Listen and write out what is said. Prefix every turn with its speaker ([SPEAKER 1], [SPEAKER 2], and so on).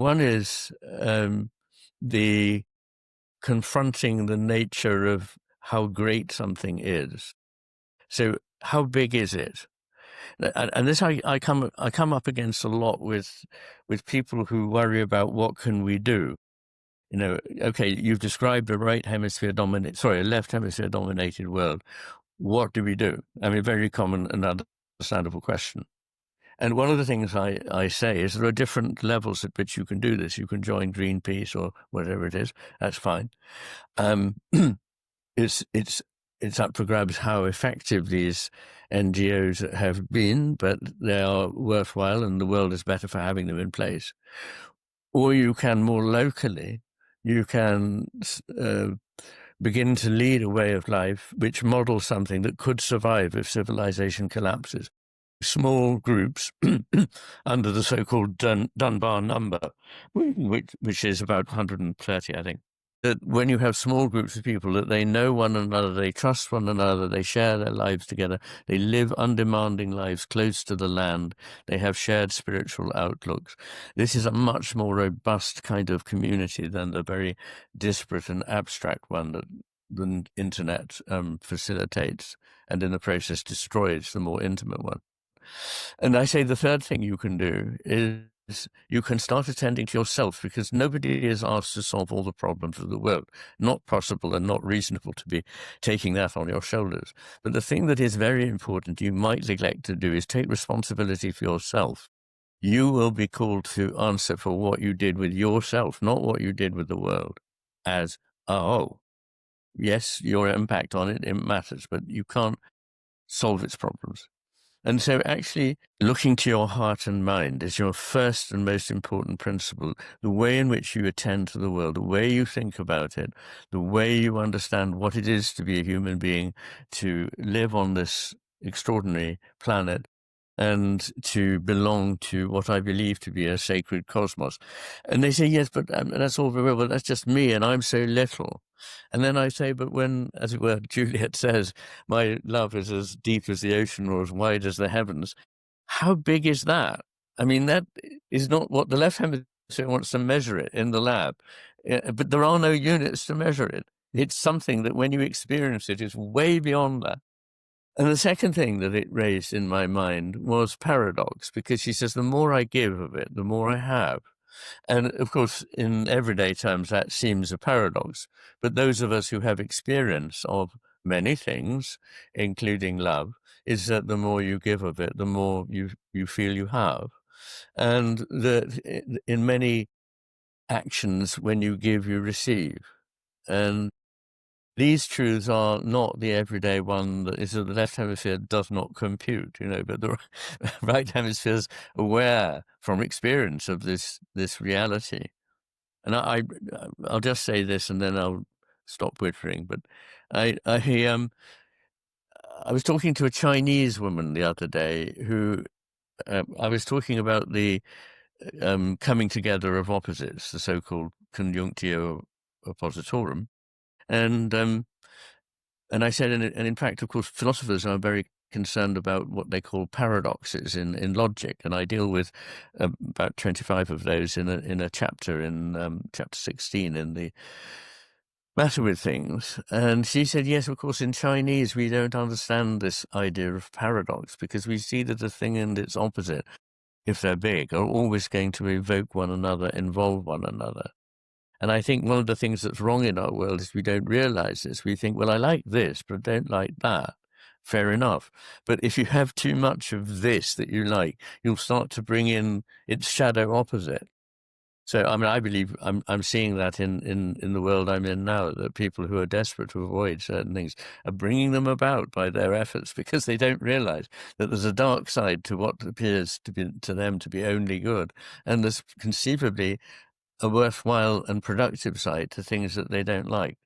[SPEAKER 1] One is the confronting the nature of how great something is. So how big is it? And this I come up against a lot with people who worry about what can we do. You know, okay, you've described a a left hemisphere dominated world. What do we do? I mean, very common and understandable question. And one of the things I say is there are different levels at which you can do this. You can join Greenpeace or whatever it is. That's fine. It's up for grabs how effective these NGOs have been, but they are worthwhile and the world is better for having them in place. Or you can more locally, you can begin to lead a way of life which models something that could survive if civilization collapses. Small groups under the so-called Dunbar number, which is about 130, I think. That when you have small groups of people, that they know one another, they trust one another, they share their lives together, they live undemanding lives close to the land, they have shared spiritual outlooks. This is a much more robust kind of community than the very disparate and abstract one that the internet facilitates and in the process destroys the more intimate one. And I say the third thing you can do is you can start attending to yourself, because nobody is asked to solve all the problems of the world. Not possible and not reasonable to be taking that on your shoulders. But the thing that is very important you might neglect to do is take responsibility for yourself. You will be called to answer for what you did with yourself, not what you did with the world. As a whole. Yes, your impact on it matters, but you can't solve its problems. And so actually looking to your heart and mind is your first and most important principle. The way in which you attend to the world, the way you think about it, the way you understand what it is to be a human being, to live on this extraordinary planet, and to belong to what I believe to be a sacred cosmos. And they say, yes, but that's all very well, but that's just me, and I'm so little. And then I say, but when, as it were, Juliet says, my love is as deep as the ocean or as wide as the heavens, how big is that? I mean, that is not what the left hemisphere wants to measure it in the lab. But there are no units to measure it. It's something that when you experience it is way beyond that. And the second thing that it raised in my mind was paradox, because she says, the more I give of it, the more I have. And of course, in everyday terms, that seems a paradox. But those of us who have experience of many things, including love, is that the more you give of it, the more you feel you have. And that in many actions, when you give, you receive. And these truths are not the everyday one that is that the left hemisphere does not compute, but the right hemisphere is aware from experience of this reality. And I'll just say this and then I'll stop whittering. But I was talking to a Chinese woman the other day who I was talking about the coming together of opposites, the so-called conjunctio oppositorum. And I said, and in fact, of course, philosophers are very concerned about what they call paradoxes in logic, and I deal with about 25 of those in a chapter in chapter 16 in the Matter with Things. And she said, yes, of course, in Chinese we don't understand this idea of paradox because we see that the thing and its opposite, if they're big, are always going to evoke one another, involve one another. And I think one of the things that's wrong in our world is we don't realize this. We think, well, I like this, but I don't like that. Fair enough. But if you have too much of this that you like, you'll start to bring in its shadow opposite. So, I mean, I believe I'm seeing that in the world I'm in now, that people who are desperate to avoid certain things are bringing them about by their efforts because they don't realize that there's a dark side to what appears to them to be only good. And there's conceivably a worthwhile and productive side to things that they don't like.